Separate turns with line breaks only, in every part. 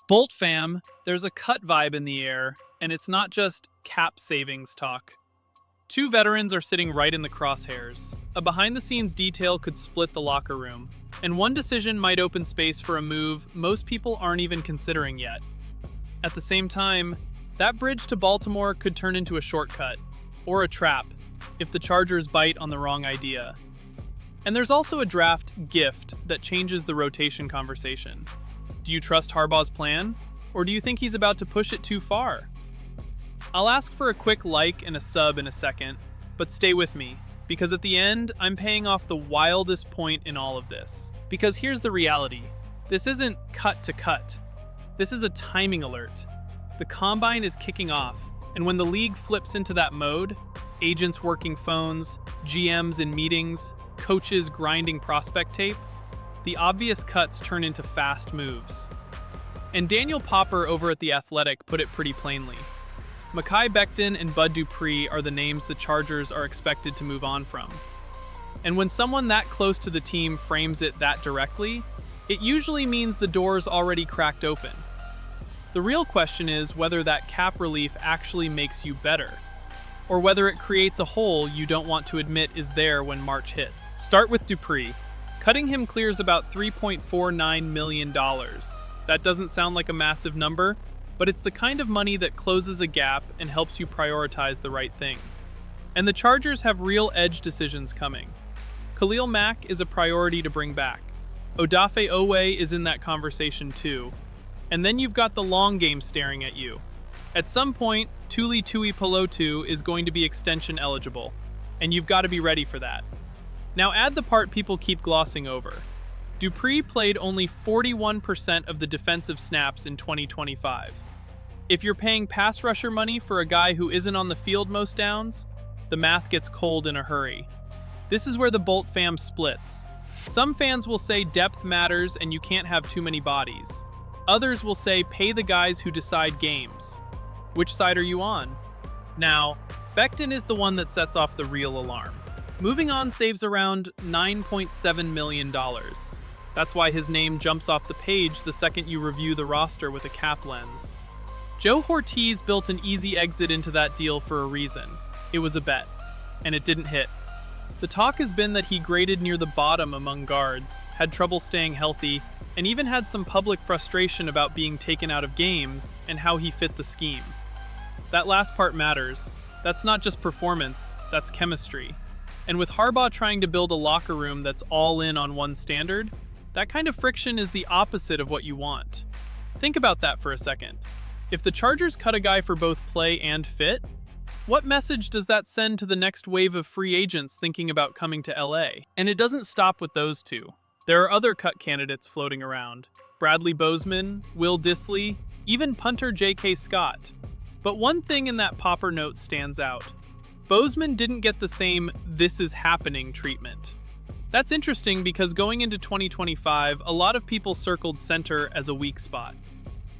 Bolt fam, there's a cut vibe in the air, and it's not just cap savings talk. Two veterans are sitting right in the crosshairs. A behind-the-scenes detail could split the locker room, and one decision might open space for a move most people aren't even considering yet. At the same time, that bridge to Baltimore could turn into a shortcut, or a trap, if the Chargers bite on the wrong idea. And there's also a draft gift that changes the rotation conversation. Do you trust Harbaugh's plan, or do you think he's about to push it too far? I'll ask for a quick like and a sub in a second, but stay with me, because at the end, I'm paying off the wildest point in all of this. Because here's the reality. This isn't cut to cut. This is a timing alert. The combine is kicking off, and when the league flips into that mode, agents working phones, GMs in meetings, coaches grinding prospect tape, the obvious cuts turn into fast moves. And Daniel Popper over at The Athletic put it pretty plainly. Mekhi Becton and Bud Dupree are the names the Chargers are expected to move on from. And when someone that close to the team frames it that directly, it usually means the door's already cracked open. The real question is whether that cap relief actually makes you better, or whether it creates a hole you don't want to admit is there when March hits. Start with Dupree. Cutting him clears about $3.49 million. That doesn't sound like a massive number, but it's the kind of money that closes a gap and helps you prioritize the right things. And the Chargers have real edge decisions coming. Khalil Mack is a priority to bring back. Odafe Owe is in that conversation too. And then you've got the long game staring at you. At some point, Tuli Tuipulotu is going to be extension eligible, and you've got to be ready for that. Now add the part people keep glossing over. Dupree played only 41% of the defensive snaps in 2025. If you're paying pass rusher money for a guy who isn't on the field most downs, the math gets cold in a hurry. This is where the Bolt fam splits. Some fans will say depth matters and you can't have too many bodies. Others will say pay the guys who decide games. Which side are you on? Now, Becton is the one that sets off the real alarm. Moving on saves around $9.7 million. That's why his name jumps off the page the second you review the roster with a cap lens. Joe Ortiz built an easy exit into that deal for a reason. It was a bet, and it didn't hit. The talk has been that he graded near the bottom among guards, had trouble staying healthy, and even had some public frustration about being taken out of games and how he fit the scheme. That last part matters. That's not just performance, that's chemistry. And with Harbaugh trying to build a locker room that's all in on one standard, that kind of friction is the opposite of what you want. Think about that for a second. If the Chargers cut a guy for both play and fit, what message does that send to the next wave of free agents thinking about coming to LA? And it doesn't stop with those two. There are other cut candidates floating around. Bradley Bozeman, Will Dissly, even punter J.K. Scott. But one thing in that Popper note stands out. Bozeman didn't get the same "this is happening" treatment. That's interesting because going into 2025, a lot of people circled center as a weak spot.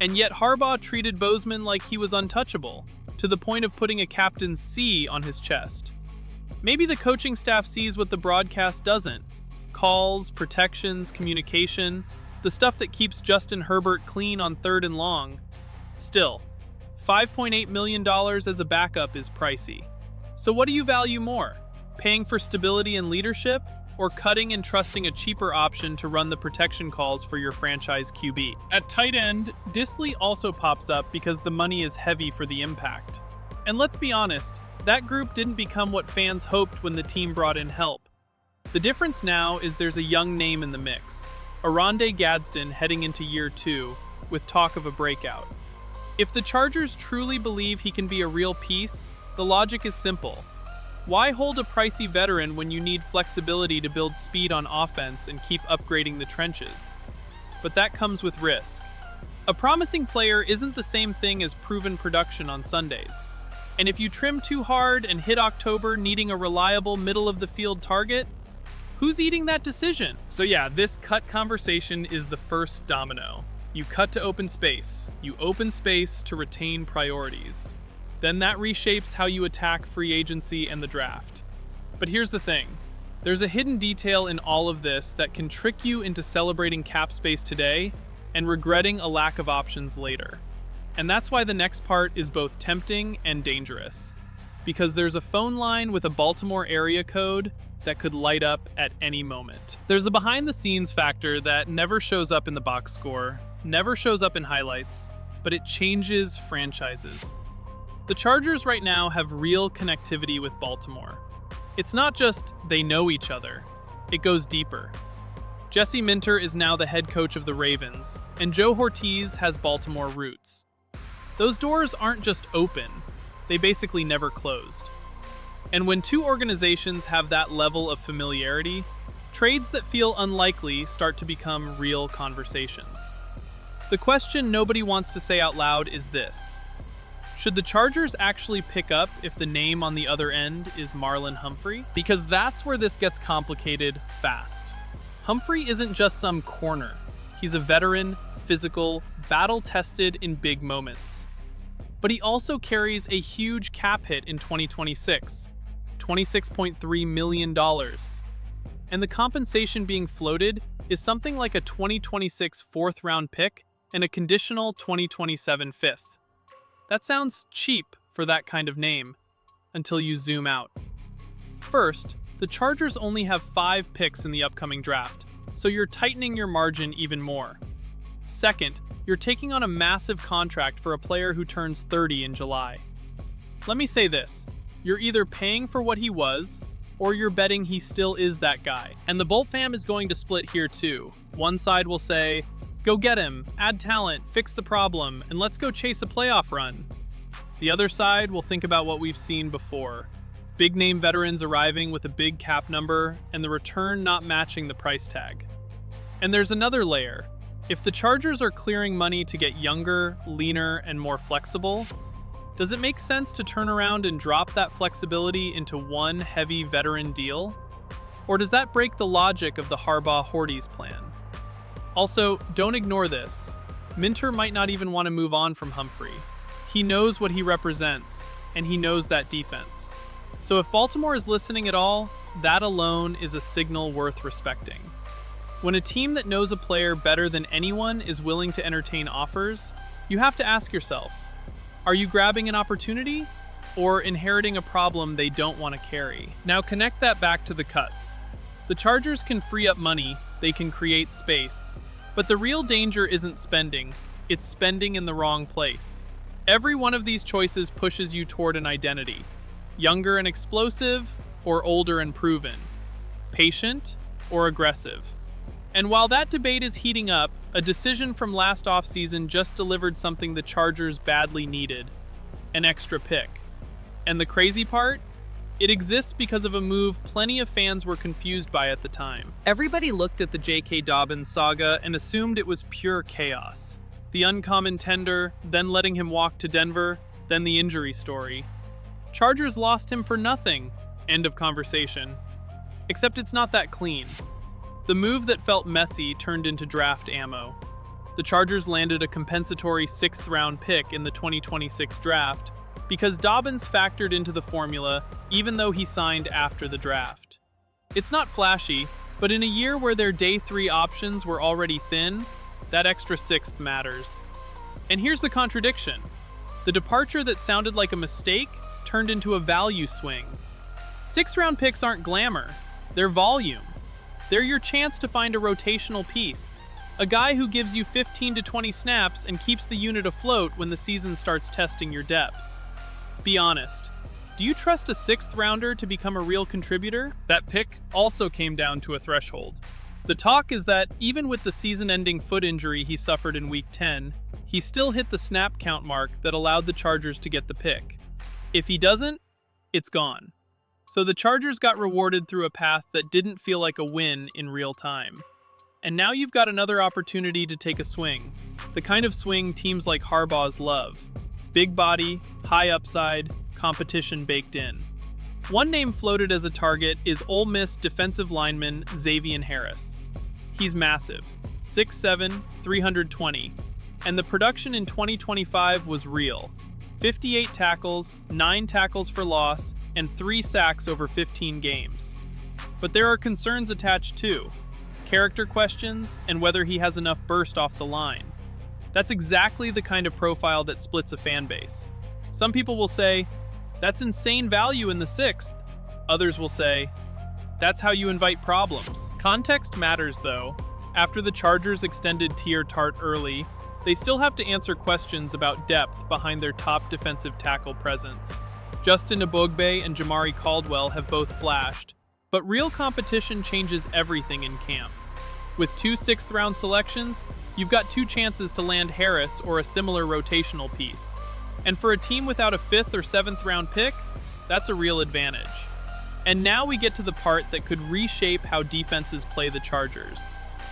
And yet Harbaugh treated Bozeman like he was untouchable, to the point of putting a captain's C on his chest. Maybe the coaching staff sees what the broadcast doesn't. Calls, protections, communication, the stuff that keeps Justin Herbert clean on 3rd and long. Still, $5.8 million as a backup is pricey. So what do you value more? Paying for stability and leadership, or cutting and trusting a cheaper option to run the protection calls for your franchise QB? At tight end, Dissly also pops up because the money is heavy for the impact. And let's be honest, that group didn't become what fans hoped when the team brought in help. The difference now is there's a young name in the mix, Oronde Gadsden heading into year 2, with talk of a breakout. If the Chargers truly believe he can be a real piece, the logic is simple. Why hold a pricey veteran when you need flexibility to build speed on offense and keep upgrading the trenches? But that comes with risk. A promising player isn't the same thing as proven production on Sundays. And if you trim too hard and hit October needing a reliable middle-of-the-field target, who's eating that decision? So yeah, this cut conversation is the first domino. You cut to open space. You open space to retain priorities. Then that reshapes how you attack free agency and the draft. But here's the thing. There's a hidden detail in all of this that can trick you into celebrating cap space today and regretting a lack of options later. And that's why the next part is both tempting and dangerous. Because there's a phone line with a Baltimore area code that could light up at any moment. There's a behind-the-scenes factor that never shows up in the box score, never shows up in highlights, but it changes franchises. The Chargers right now have real connectivity with Baltimore. It's not just they know each other, it goes deeper. Jesse Minter is now the head coach of the Ravens, and Joe Ortiz has Baltimore roots. Those doors aren't just open, they basically never closed. And when two organizations have that level of familiarity, trades that feel unlikely start to become real conversations. The question nobody wants to say out loud is this: should the Chargers actually pick up if the name on the other end is Marlon Humphrey? Because that's where this gets complicated fast. Humphrey isn't just some corner. He's a veteran, physical, battle-tested in big moments. But he also carries a huge cap hit in 2026, $26.3 million. And the compensation being floated is something like a 2026 fourth-round pick and a conditional 2027 fifth. That sounds cheap for that kind of name, until you zoom out. First, the Chargers only have 5 picks in the upcoming draft, so you're tightening your margin even more. Second, you're taking on a massive contract for a player who turns 30 in July. Let me say this: you're either paying for what he was, or you're betting he still is that guy. And the Bolt fam is going to split here too. One side will say, go get him, add talent, fix the problem, and let's go chase a playoff run. The other side will think about what we've seen before. Big-name veterans arriving with a big cap number, and the return not matching the price tag. And there's another layer. If the Chargers are clearing money to get younger, leaner, and more flexible, does it make sense to turn around and drop that flexibility into one heavy veteran deal? Or does that break the logic of the Harbaugh-Horties plan? Also, don't ignore this. Minter might not even want to move on from Humphrey. He knows what he represents, and he knows that defense. So if Baltimore is listening at all, that alone is a signal worth respecting. When a team that knows a player better than anyone is willing to entertain offers, you have to ask yourself, are you grabbing an opportunity or inheriting a problem they don't want to carry? Now connect that back to the cuts. The Chargers can free up money, they can create space, but the real danger isn't spending, it's spending in the wrong place. Every one of these choices pushes you toward an identity. Younger and explosive, or older and proven. Patient, or aggressive. And while that debate is heating up, a decision from last offseason just delivered something the Chargers badly needed: an extra pick. And the crazy part? It exists because of a move plenty of fans were confused by at the time. Everybody looked at the J.K. Dobbins saga and assumed it was pure chaos. The uncommon tender, then letting him walk to Denver, then the injury story. Chargers lost him for nothing. End of conversation. Except it's not that clean. The move that felt messy turned into draft ammo. The Chargers landed a compensatory 6th-round pick in the 2026 draft because Dobbins factored into the formula even though he signed after the draft. It's not flashy, but in a year where their day 3 options were already thin, that extra 6th matters. And here's the contradiction. The departure that sounded like a mistake turned into a value swing. 6th-round picks aren't glamour, they're volume. They're your chance to find a rotational piece, a guy who gives you 15 to 20 snaps and keeps the unit afloat when the season starts testing your depth. Be honest, do you trust a 6th-rounder to become a real contributor? That pick also came down to a threshold. The talk is that even with the season-ending foot injury he suffered in Week 10, he still hit the snap count mark that allowed the Chargers to get the pick. If he doesn't, it's gone. So the Chargers got rewarded through a path that didn't feel like a win in real time. And now you've got another opportunity to take a swing. The kind of swing teams like Harbaugh's love. Big body, high upside, competition baked in. One name floated as a target is Ole Miss defensive lineman Xavier Harris. He's massive, 6'7", 320, and the production in 2025 was real. 58 tackles, 9 tackles for loss, and 3 sacks over 15 games. But there are concerns attached too. character questions, and whether he has enough burst off the line. That's exactly the kind of profile that splits a fan base. Some people will say, "That's insane value in the 6th." Others will say, "That's how you invite problems." Context matters, though. After the Chargers extended Tier Tart early, they still have to answer questions about depth behind their top defensive tackle presence. Justin Ebogbe and Jamari Caldwell have both flashed, but real competition changes everything in camp. With 2 6th-round selections, you've got 2 chances to land Harris or a similar rotational piece. And for a team without a 5th or 7th-round pick, that's a real advantage. And now we get to the part that could reshape how defenses play the Chargers.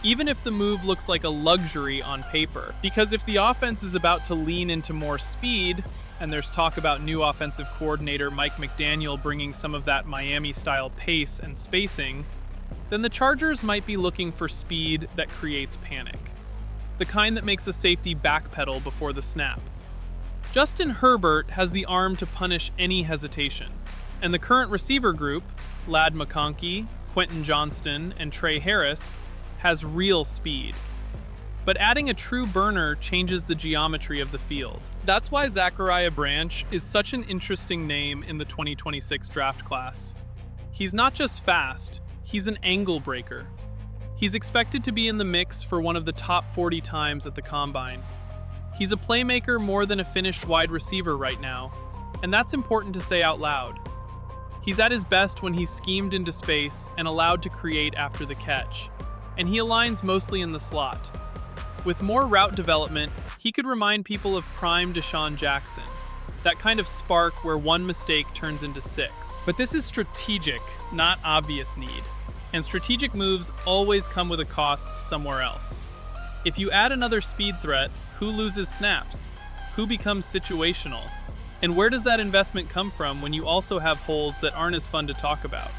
Even if the move looks like a luxury on paper. Because if the offense is about to lean into more speed, and there's talk about new offensive coordinator Mike McDaniel bringing some of that Miami-style pace and spacing, then the Chargers might be looking for speed that creates panic. The kind that makes a safety backpedal before the snap. Justin Herbert has the arm to punish any hesitation, and the current receiver group, Ladd McConkey, Quentin Johnston, and Trey Harris, has real speed. But adding a true burner changes the geometry of the field. That's why Zachariah Branch is such an interesting name in the 2026 draft class. He's not just fast, he's an angle breaker. He's expected to be in the mix for one of the top 40 times at the Combine. He's a playmaker more than a finished wide receiver right now, and that's important to say out loud. He's at his best when he's schemed into space and allowed to create after the catch, and he aligns mostly in the slot. With more route development, he could remind people of prime Deshaun Jackson, that kind of spark where one mistake turns into 6. But this is strategic, not obvious need. And strategic moves always come with a cost somewhere else. If you add another speed threat, who loses snaps? Who becomes situational? And where does that investment come from when you also have holes that aren't as fun to talk about?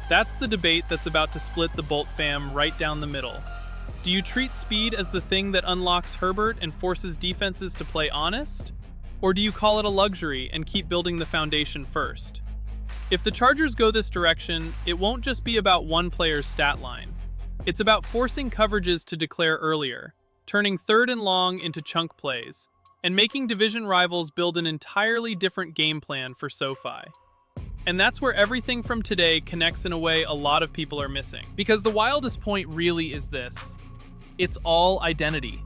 That's the debate that's about to split the Bolt fam right down the middle. Do you treat speed as the thing that unlocks Herbert and forces defenses to play honest? Or do you call it a luxury and keep building the foundation first? If the Chargers go this direction, it won't just be about one player's stat line. It's about forcing coverages to declare earlier, turning 3rd and long into chunk plays, and making division rivals build an entirely different game plan for SoFi. And that's where everything from today connects in a way a lot of people are missing. Because the wildest point really is this. It's all identity.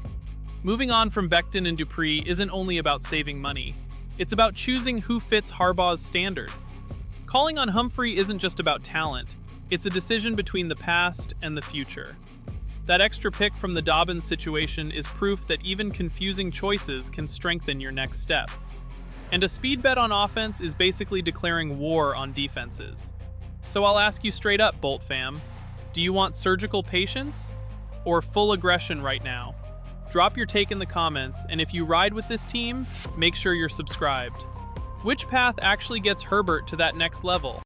Moving on from Becton and Dupree isn't only about saving money. It's about choosing who fits Harbaugh's standard. Calling on Humphrey isn't just about talent. It's a decision between the past and the future. That extra pick from the Dobbins situation is proof that even confusing choices can strengthen your next step. And a speed bet on offense is basically declaring war on defenses. So I'll ask you straight up, Bolt fam, do you want surgical patience or full aggression right now? Drop your take in the comments, and if you ride with this team, make sure you're subscribed. Which path actually gets Herbert to that next level?